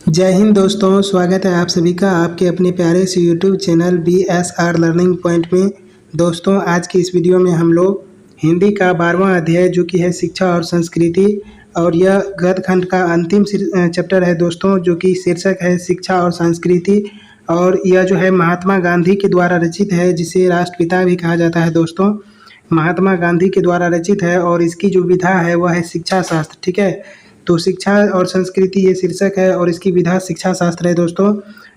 जय हिंद दोस्तों, स्वागत है आप सभी का आपके अपने प्यारे से YouTube channel BSR learning point में। दोस्तों, आज की इस वीडियो में हम लोग हिंदी का 12वां अध्याय जो कि है शिक्षा और संस्कृति, और यह गद्य खंड का अंतिम चैप्टर है दोस्तों, जो कि शीर्षक है शिक्षा और संस्कृति। और यह जो है महात्मा गांधी के द्वारा रचित है, जिसे राष्ट्रपिता भी कहा जाता है दोस्तों। महात्मा गांधी के द्वारा रचित है और इसकी जो विधा है वह है शिक्षा शास्त्र। ठीक है, तो शिक्षा और संस्कृति ये शीर्षक है और इसकी विधा शिक्षा शास्त्र है दोस्तों।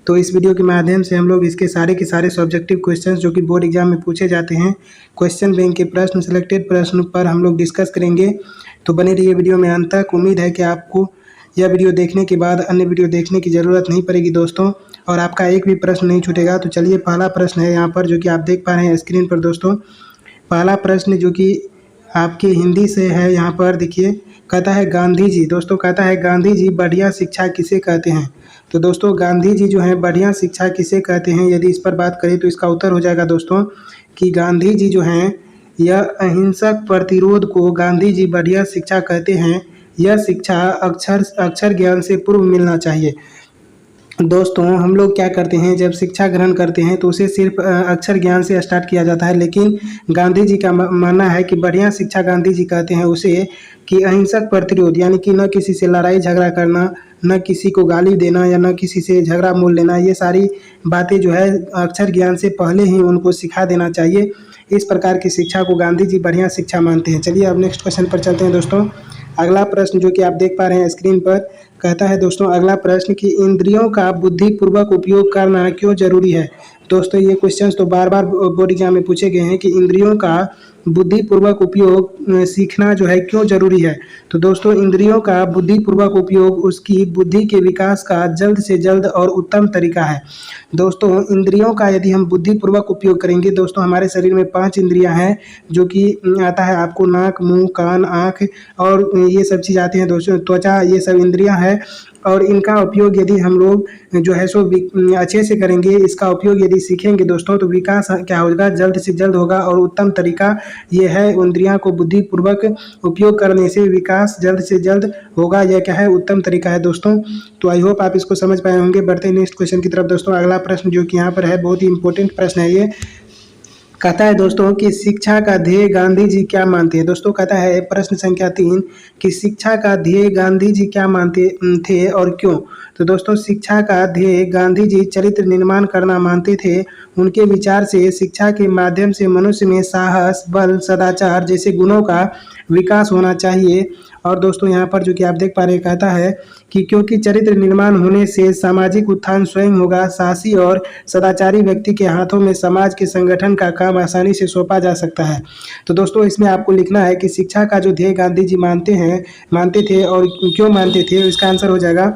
तो इस वीडियो के माध्यम से हम लोग इसके सारे के सारे सब्जेक्टिव क्वेश्चंस जो कि बोर्ड एग्जाम में पूछे जाते हैं, क्वेश्चन बैंक के प्रश्न, सिलेक्टेड प्रश्न पर हम लोग डिस्कस करेंगे। तो बने रहिए वीडियो में अंत तक। उम्मीद है कि आपको यह वीडियो देखने के बाद अन्य वीडियो देखने की ज़रूरत नहीं पड़ेगी दोस्तों, और आपका एक भी प्रश्न नहीं छूटेगा। तो चलिए, पहला प्रश्न है यहाँ पर जो कि आप देख पा रहे हैं स्क्रीन पर दोस्तों। पहला प्रश्न जो कि आपके हिंदी से है, यहाँ पर देखिए, कहता है गांधी जी। दोस्तों, कहता है गांधी जी बढ़िया शिक्षा किसे कहते हैं। तो दोस्तों, गांधी जी जो है बढ़िया शिक्षा किसे कहते हैं, यदि इस पर बात करें तो इसका उत्तर हो जाएगा दोस्तों कि गांधी जी जो हैं यह अहिंसक प्रतिरोध को गांधी जी बढ़िया शिक्षा कहते हैं। यह शिक्षा अक्षर ज्ञान से पूर्व मिलना चाहिए। दोस्तों, हम लोग क्या करते हैं, जब शिक्षा ग्रहण करते हैं तो उसे सिर्फ अक्षर ज्ञान से स्टार्ट किया जाता है, लेकिन गांधी जी का मानना है कि बढ़िया शिक्षा गांधी जी कहते हैं उसे कि अहिंसक प्रतिरोध, यानी कि न किसी से लड़ाई झगड़ा करना, न किसी को गाली देना या न किसी से झगड़ा मोल लेना, ये सारी बातें जो है अक्षर ज्ञान से पहले ही उनको सिखा देना चाहिए। इस प्रकार की शिक्षा को गांधी जी बढ़िया शिक्षा मानते हैं। चलिए अब नेक्स्ट क्वेश्चन पर चलते हैं दोस्तों। अगला प्रश्न जो कि आप देख पा रहे हैं स्क्रीन पर, कहता है दोस्तों अगला प्रश्न कि इंद्रियों का बुद्धिपूर्वक उपयोग करना क्यों जरूरी है। दोस्तों, ये क्वेश्चंस तो बार बार बोर्ड एग्जाम में पूछे गए हैं कि इंद्रियों का बुद्धिपूर्वक उपयोग सीखना जो है क्यों जरूरी है। तो दोस्तों, इंद्रियों का बुद्धिपूर्वक उपयोग उसकी बुद्धि के विकास का जल्द से जल्द और उत्तम तरीका है। दोस्तों, इंद्रियों का यदि हम बुद्धिपूर्वक उपयोग करेंगे, दोस्तों हमारे शरीर में 5 इंद्रियां हैं, जो कि आता है आपको नाक, मुंह, कान, आँख और ये सब चीज़ आती हैं दोस्तों, त्वचा, ये सब इंद्रियां हैं। और इनका उपयोग यदि हम लोग जो है सो अच्छे से करेंगे, इसका उपयोग यदि सीखेंगे दोस्तों, तो विकास क्या होगा, जल्द से जल्द होगा। और उत्तम तरीका ये है, इंद्रियों को बुद्धिपूर्वक उपयोग करने से विकास जल्द से जल्द होगा। यह क्या है, उत्तम तरीका है दोस्तों। तो आई होप आप इसको समझ पाए होंगे। बढ़ते हैं नेक्स्ट क्वेश्चन की तरफ दोस्तों। अगला प्रश्न जो कि यहाँ पर है, बहुत ही इंपॉर्टेंट प्रश्न है ये। कहता है दोस्तों कि शिक्षा का ध्येय गांधी जी क्या मानते हैं। दोस्तों, कहता है प्रश्न संख्या 3 कि शिक्षा का ध्येय गांधी जी क्या मानते थे और क्यों। तो दोस्तों, शिक्षा का ध्येय गांधी जी चरित्र निर्माण करना मानते थे। उनके विचार से शिक्षा के माध्यम से मनुष्य में साहस, बल, सदाचार जैसे गुणों का विकास होना चाहिए। और दोस्तों, यहाँ पर जो कि आप देख पा रहे हैं, कहता है कि क्योंकि चरित्र निर्माण होने से सामाजिक उत्थान स्वयं होगा। साहसी और सदाचारी व्यक्ति के हाथों में समाज के संगठन का काम आसानी से सौंपा जा सकता है। तो दोस्तों, इसमें आपको लिखना है कि शिक्षा का जो ध्येय गांधी जी मानते थे और क्यों मानते थे। इसका आंसर हो जाएगा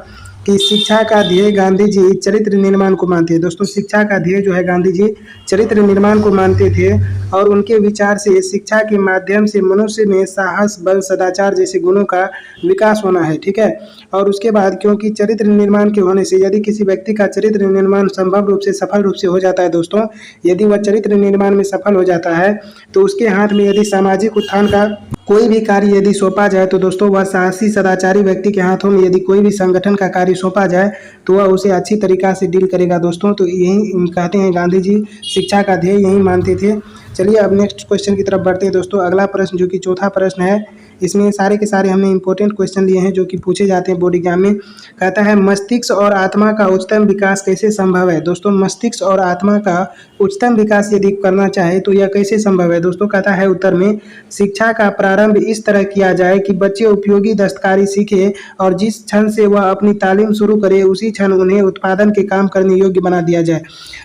कि शिक्षा का ध्येय गांधी जी चरित्र निर्माण को मानते हैं। दोस्तों, शिक्षा का ध्येय जो है गांधी जी चरित्र निर्माण को मानते थे, और उनके विचार से शिक्षा के माध्यम से मनुष्य में साहस, बल, सदाचार जैसे गुणों का विकास होना है। ठीक है, और उसके बाद क्योंकि चरित्र निर्माण के होने से, यदि किसी व्यक्ति का चरित्र निर्माण संभव रूप से, सफल रूप से हो जाता है दोस्तों, यदि वह चरित्र निर्माण में सफल हो जाता है, तो उसके हाथ में यदि सामाजिक उत्थान का कोई भी कार्य यदि सौंपा जाए, तो दोस्तों वह साहसी सदाचारी व्यक्ति के हाथों में यदि कोई भी संगठन का कार्य सौंपा जाए तो वह उसे अच्छी तरीका से डील करेगा दोस्तों। तो यही कहते हैं गांधी जी शिक्षा का ध्येय यही मानते थे। चलिए अब नेक्स्ट क्वेश्चन की तरफ बढ़ते हैं दोस्तों। अगला प्रश्न जो कि चौथा प्रश्न है, इसमें सारे के सारे हमने इंपॉर्टेंट क्वेश्चन लिए हैं जो कि पूछे जाते हैं बोर्ड एग्जाम में। कहता है मस्तिष्क और आत्मा का उच्चतम विकास कैसे संभव है। दोस्तों, मस्तिष्क और आत्मा का उच्चतम विकास यदि करना चाहे तो यह कैसे संभव है। दोस्तों, कहता है उत्तर में, शिक्षा का प्रारंभ इस तरह किया जाए कि बच्चे उपयोगी दस्तकारी सीखे और जिस क्षण से वह अपनी तालीम शुरू करे उसी क्षण उन्हें उत्पादन के काम करने योग्य बना दिया जाए।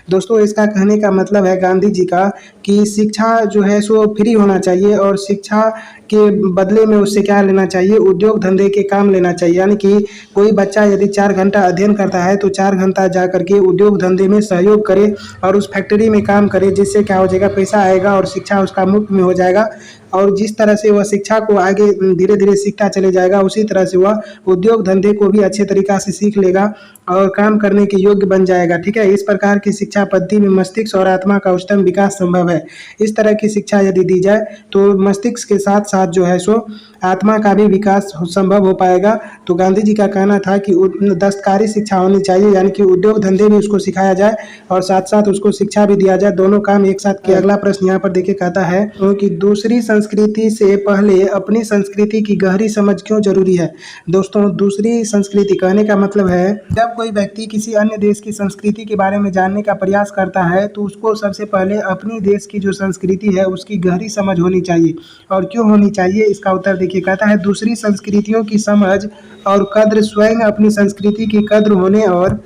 दोस्तों, इसका कहने का मतलब है गांधी जी का कि शिक्षा जो है सो फ्री होना चाहिए, और शिक्षा के बदले में उससे क्या लेना चाहिए, उद्योग धंधे के काम लेना चाहिए। यानी कि कोई बच्चा यदि 4 घंटा अध्ययन करता है तो 4 घंटा जा करके उद्योग धंधे में सहयोग करे और उस फैक्ट्री में काम करे, जिससे क्या हो जाएगा, पैसा आएगा और शिक्षा उसका मुफ्त में हो जाएगा। और जिस तरह से वह शिक्षा को आगे धीरे धीरे सीखता चले जाएगा, उसी तरह से वह उद्योग धंधे को भी अच्छे तरीका से सीख लेगा और काम करने के योग्य बन जाएगा। ठीक है, इस प्रकार की शिक्षा पद्धति में मस्तिष्क और आत्मा का उच्चतम विकास संभव है। इस तरह की शिक्षा यदि दी जाए तो मस्तिष्क के साथ साथ जो है सो आत्मा का भी विकास संभव हो पाएगा। तो गांधी जी का कहना था कि दस्तकारी शिक्षा होनी चाहिए, यानी कि उद्योग धंधे भी उसको सिखाया जाए और साथ साथ उसको शिक्षा भी दिया जाए, दोनों काम एक साथ किया। अगला प्रश्न यहाँ पर देखिए कहता है कि दूसरी संस्कृति से पहले अपनी संस्कृति की गहरी समझ क्यों जरूरी है। दोस्तों, दूसरी संस्कृति कहने का मतलब है जब कोई व्यक्ति किसी अन्य देश की संस्कृति के बारे में जानने का प्रयास करता है तो उसको सबसे पहले अपनी देश की जो संस्कृति है उसकी गहरी समझ होनी चाहिए। और क्यों होनी चाहिए, इसका उत्तर देखिए कहता है दूसरी संस्कृतियों की समझ और कद्र स्वयं अपनी संस्कृति की कद्र होने और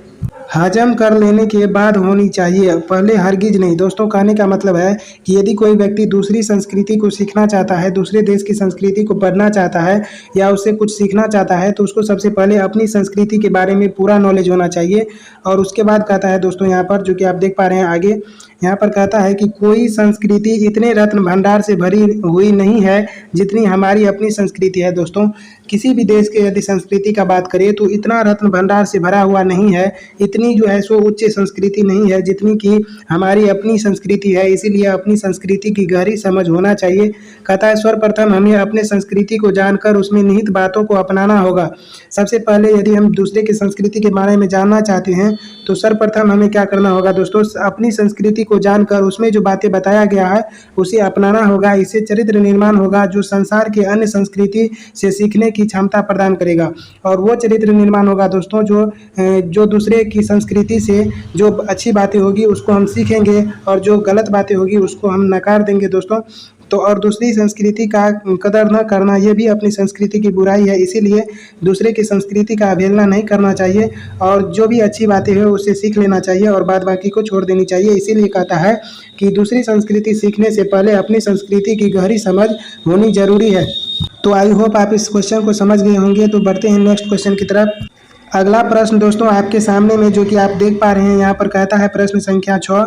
हजम कर लेने के बाद होनी चाहिए, पहले हरगिज नहीं। दोस्तों, कहने का मतलब है कि यदि कोई व्यक्ति दूसरी संस्कृति को सीखना चाहता है, दूसरे देश की संस्कृति को पढ़ना चाहता है या उससे कुछ सीखना चाहता है तो उसको सबसे पहले अपनी संस्कृति के बारे में पूरा नॉलेज होना चाहिए। और उसके बाद कहता है दोस्तों यहाँ पर, जो कि आप देख पा रहे हैं आगे, यहाँ पर कहता है कि कोई संस्कृति इतने रत्न भंडार से भरी हुई नहीं है जितनी हमारी अपनी संस्कृति है। दोस्तों, किसी भी देश के यदि संस्कृति का बात करें तो इतना रत्न भंडार से भरा हुआ नहीं है, इतनी जो है सो उच्च संस्कृति नहीं है जितनी कि हमारी अपनी संस्कृति है। इसीलिए अपनी संस्कृति की गहरी समझ होना चाहिए। कहता है सर्वप्रथम हमें अपने संस्कृति को जानकर उसमें निहित बातों को अपनाना होगा। सबसे पहले यदि हम दूसरे की संस्कृति के बारे में जानना चाहते हैं तो सर्वप्रथम हमें क्या करना होगा दोस्तों, अपनी संस्कृति को जानकर उसमें जो बातें बताया गया है उसे अपनाना होगा। इससे चरित्र निर्माण होगा जो संसार के अन्य संस्कृति से सीखने की क्षमता प्रदान करेगा। और वो चरित्र निर्माण होगा दोस्तों जो दूसरे की संस्कृति से जो अच्छी बातें होगी उसको हम सीखेंगे और जो गलत बातें होगी उसको हम नकार देंगे दोस्तों। तो और दूसरी संस्कृति का कदर न करना ये भी अपनी संस्कृति की बुराई है, इसीलिए दूसरे की संस्कृति का अवहेलना नहीं करना चाहिए और जो भी अच्छी बातें हैं उससे सीख लेना चाहिए और बाद बाकी को छोड़ देनी चाहिए। इसीलिए कहता है कि दूसरी संस्कृति सीखने से पहले अपनी संस्कृति की गहरी समझ होनी जरूरी है। तो आई होप आप इस क्वेश्चन को समझ गए होंगे। तो बढ़ते हैं नेक्स्ट क्वेश्चन की तरफ। अगला प्रश्न दोस्तों आपके सामने में जो कि आप देख पा रहे हैं यहाँ पर कहता है प्रश्न संख्या 6,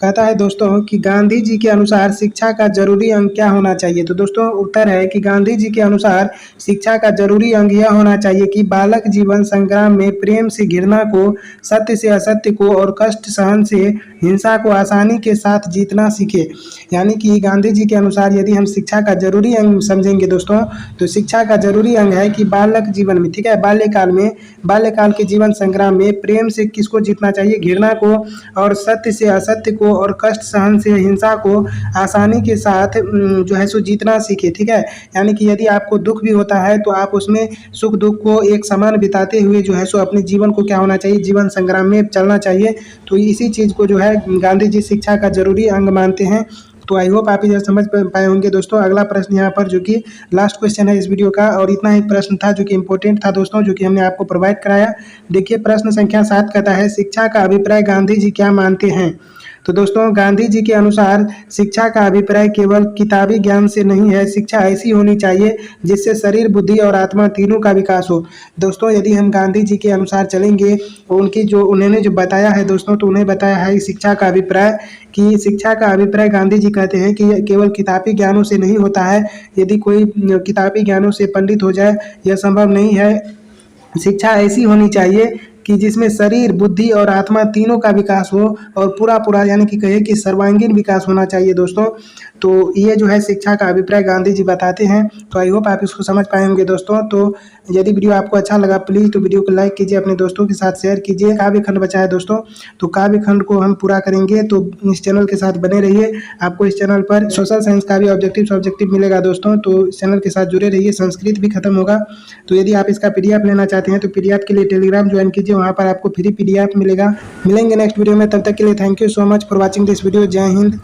कहता है दोस्तों कि गांधी जी के अनुसार शिक्षा का जरूरी अंग क्या होना चाहिए। तो दोस्तों उत्तर है कि गांधी जी के अनुसार शिक्षा का जरूरी अंग यह होना चाहिए कि बालक जीवन संग्राम में प्रेम से घृणा को, सत्य से असत्य को और कष्ट सहन से हिंसा को आसानी के साथ जीतना सीखे। यानी कि गांधी जी के अनुसार यदि हम शिक्षा का जरूरी अंग समझेंगे दोस्तों तो शिक्षा का जरूरी अंग है कि बालक जीवन में, ठीक है, बाल्यकाल के जीवन संग्राम में प्रेम से किसको जीतना चाहिए, घृणा को, और सत्य से असत्य को और कष्ट सहन से हिंसा को आसानी के साथ जो है सो जीतना सीखे। ठीक है, यानी कि यदि आपको दुख भी होता है तो आप उसमें सुख दुख को एक समान बिताते हुए जो है सो अपने जीवन को क्या होना चाहिए, जीवन संग्राम में चलना चाहिए। तो इसी चीज़ को जो है गांधी जी शिक्षा का जरूरी अंग मानते हैं। तो आई होप आप इधर समझ पाए होंगे दोस्तों। अगला प्रश्न यहाँ पर जो कि लास्ट क्वेश्चन है इस वीडियो का, और इतना ही प्रश्न था जो कि इम्पोर्टेंट था दोस्तों, जो कि हमने आपको प्रोवाइड कराया। देखिए प्रश्न संख्या 7 कहता है शिक्षा का अभिप्राय गांधी जी क्या मानते हैं। तो दोस्तों गांधी जी के अनुसार शिक्षा का अभिप्राय केवल किताबी ज्ञान से नहीं है, शिक्षा ऐसी होनी चाहिए जिससे शरीर, बुद्धि और आत्मा तीनों का विकास हो। दोस्तों यदि हम गांधी जी के अनुसार चलेंगे उनकी जो उन्होंने जो बताया है दोस्तों, तो उन्हें बताया है शिक्षा का अभिप्राय कि शिक्षा का अभिप्राय गांधी जी कहते हैं कि यह केवल किताबी ज्ञानों से नहीं होता है। यदि कोई किताबी ज्ञानों से पंडित हो जाए यह संभव नहीं है। शिक्षा ऐसी होनी चाहिए कि जिसमें शरीर, बुद्धि और आत्मा तीनों का विकास हो और पूरा यानी कि कहे कि सर्वांगीण विकास होना चाहिए दोस्तों। तो ये जो है शिक्षा का अभिप्राय गांधी जी बताते हैं। तो आई होप आप इसको समझ पाए होंगे दोस्तों। तो यदि वीडियो आपको अच्छा लगा प्लीज़ तो वीडियो को लाइक कीजिए, अपने दोस्तों के साथ शेयर कीजिए। काव्य खंड बचा है दोस्तों, तो काव्य खंड को हम पूरा करेंगे, तो इस चैनल के साथ बने रहिए। आपको इस चैनल पर सोशल साइंस का भी ऑब्जेक्टिव सब्जेक्टिव मिलेगा दोस्तों, तो इस चैनल के साथ जुड़े रहिए। संस्कृत भी खत्म होगा, तो यदि आप इसका PDF लेना चाहते हैं तो PDF के लिए टेलीग्राम ज्वाइन कीजिए, वहाँ पर आपको फ्री PDF मिलेगा। मिलेंगे नेक्स्ट वीडियो में, तब तक के लिए thank you so much for watching this video. जय हिंद।